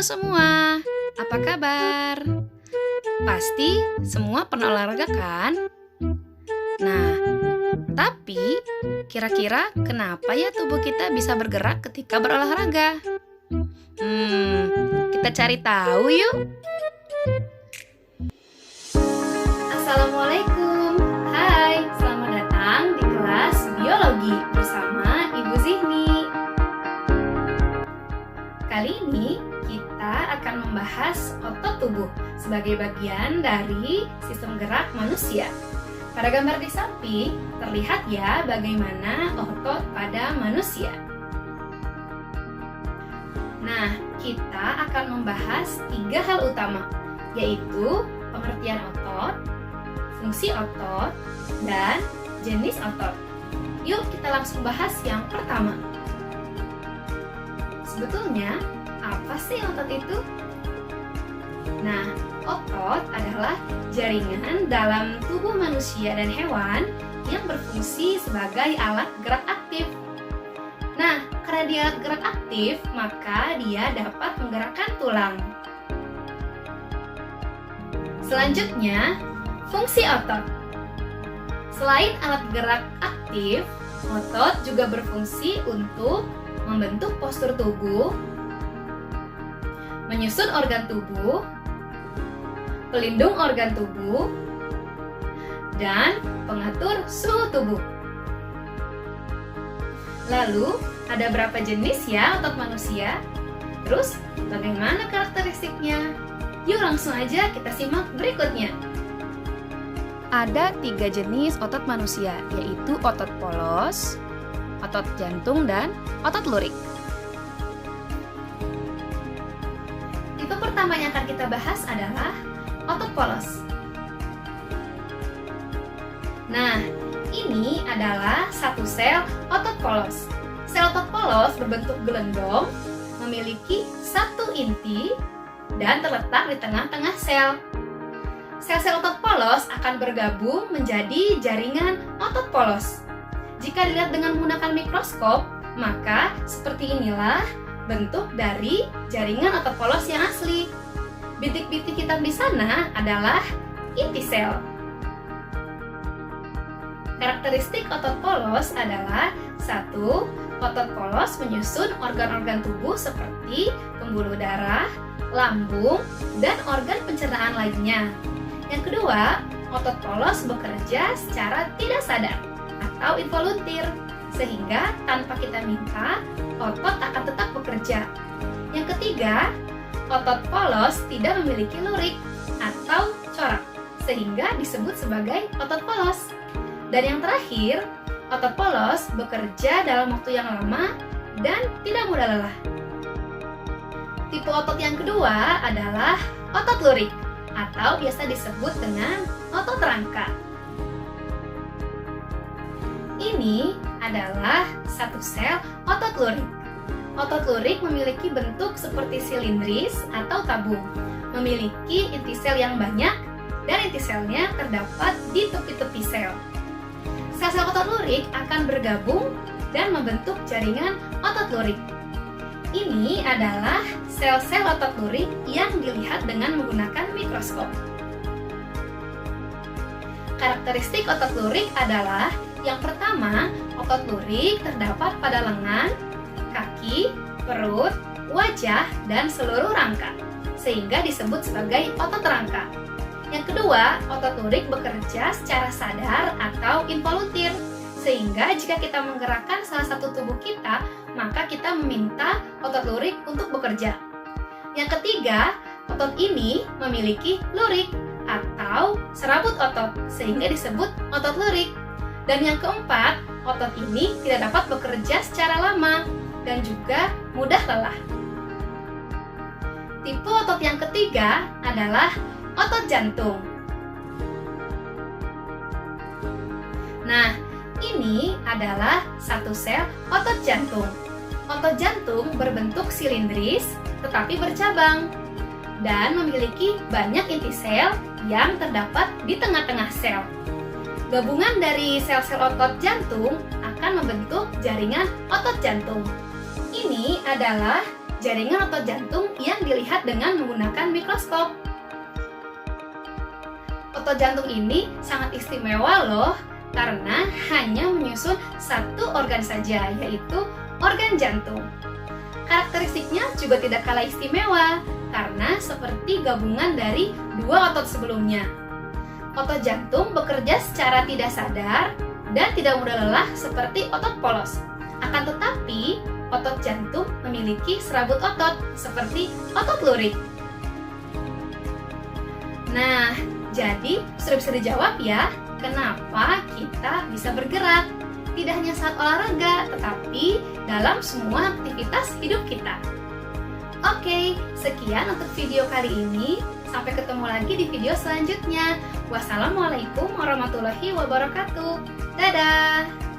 semua, apa kabar? Pasti semua pernah olahraga kan? Nah, tapi kira-kira kenapa ya tubuh kita bisa bergerak ketika berolahraga? Kita cari tahu yuk. Assalamualaikum. Hai, selamat datang di kelas biologi bersama Ibu Zihni. Kali ini kita akan membahas otot tubuh sebagai bagian dari sistem gerak manusia. Pada gambar di samping terlihat ya bagaimana otot pada manusia. Nah, kita akan membahas 3 hal utama, yaitu pengertian otot, fungsi otot, dan jenis otot. Yuk kita langsung bahas yang pertama. Sebetulnya, apa sih otot itu? Nah, otot adalah jaringan dalam tubuh manusia dan hewan yang berfungsi sebagai alat gerak aktif. Nah, karena dia alat gerak aktif, maka dia dapat menggerakkan tulang. Selanjutnya, fungsi otot. Selain alat gerak aktif, otot juga berfungsi untuk membentuk postur tubuh, menyusun organ tubuh, pelindung organ tubuh, dan pengatur suhu tubuh. Lalu, ada berapa jenis ya otot manusia? Terus, bagaimana karakteristiknya? Yuk langsung aja kita simak berikutnya. Ada 3 jenis otot manusia, yaitu otot polos, otot jantung, dan otot lurik. Tipe pertama yang akan kita bahas adalah otot polos. Nah, ini adalah satu sel otot polos. Sel otot polos berbentuk gelendong, memiliki satu inti, dan terletak di tengah-tengah sel. Sel-sel otot polos akan bergabung menjadi jaringan otot polos. Jika dilihat dengan menggunakan mikroskop, maka seperti inilah bentuk dari jaringan otot polos yang asli. Bintik-bintik hitam di sana adalah inti sel. Karakteristik otot polos adalah 1. Otot polos menyusun organ-organ tubuh seperti pembuluh darah, lambung, dan organ pencernaan lainnya. Yang kedua, otot polos bekerja secara tidak sadar atau involuntir, sehingga tanpa kita minta, otot akan tetap bekerja. Yang ketiga, otot polos tidak memiliki lurik atau corak, sehingga disebut sebagai otot polos. Dan yang terakhir, otot polos bekerja dalam waktu yang lama dan tidak mudah lelah. Tipe otot yang kedua adalah otot lurik atau biasa disebut dengan otot rangka. Ini adalah satu sel otot lurik. Otot lurik memiliki bentuk seperti silindris atau tabung, memiliki inti sel yang banyak dan inti selnya terdapat di tepi-tepi sel. Sel-sel otot lurik akan bergabung dan membentuk jaringan otot lurik. Ini adalah sel-sel otot lurik yang dilihat dengan menggunakan mikroskop. Karakteristik otot lurik adalah yang pertama, otot lurik terdapat pada lengan, kaki, perut, wajah, dan seluruh rangka, sehingga disebut sebagai otot rangka. Yang kedua, otot lurik bekerja secara sadar atau involuntir, sehingga jika kita menggerakkan salah satu tubuh kita, maka kita meminta otot lurik untuk bekerja. Yang ketiga, otot ini memiliki lurik atau serabut otot, sehingga disebut otot lurik. Dan yang keempat, otot ini tidak dapat bekerja secara lama dan juga mudah lelah. Tipe otot yang ketiga adalah otot jantung. Nah, ini adalah satu sel otot jantung. Otot jantung berbentuk silindris tetapi bercabang dan memiliki banyak inti sel yang terdapat di tengah-tengah sel. Gabungan dari sel-sel otot jantung akan membentuk jaringan otot jantung. Ini adalah jaringan otot jantung yang dilihat dengan menggunakan mikroskop. Otot jantung ini sangat istimewa loh, karena hanya menyusun satu organ saja, yaitu organ jantung. Karakteristiknya juga tidak kalah istimewa, karena seperti gabungan dari dua otot sebelumnya. Otot jantung bekerja secara tidak sadar dan tidak mudah lelah seperti otot polos. Akan tetapi, otot jantung memiliki serabut otot seperti otot lurik. Nah, jadi sudah bisa dijawab ya, kenapa kita bisa bergerak? Tidak hanya saat olahraga, tetapi dalam semua aktivitas hidup kita. Oke, sekian untuk video kali ini. Sampai ketemu lagi di video selanjutnya. Wassalamualaikum warahmatullahi wabarakatuh. Dadah!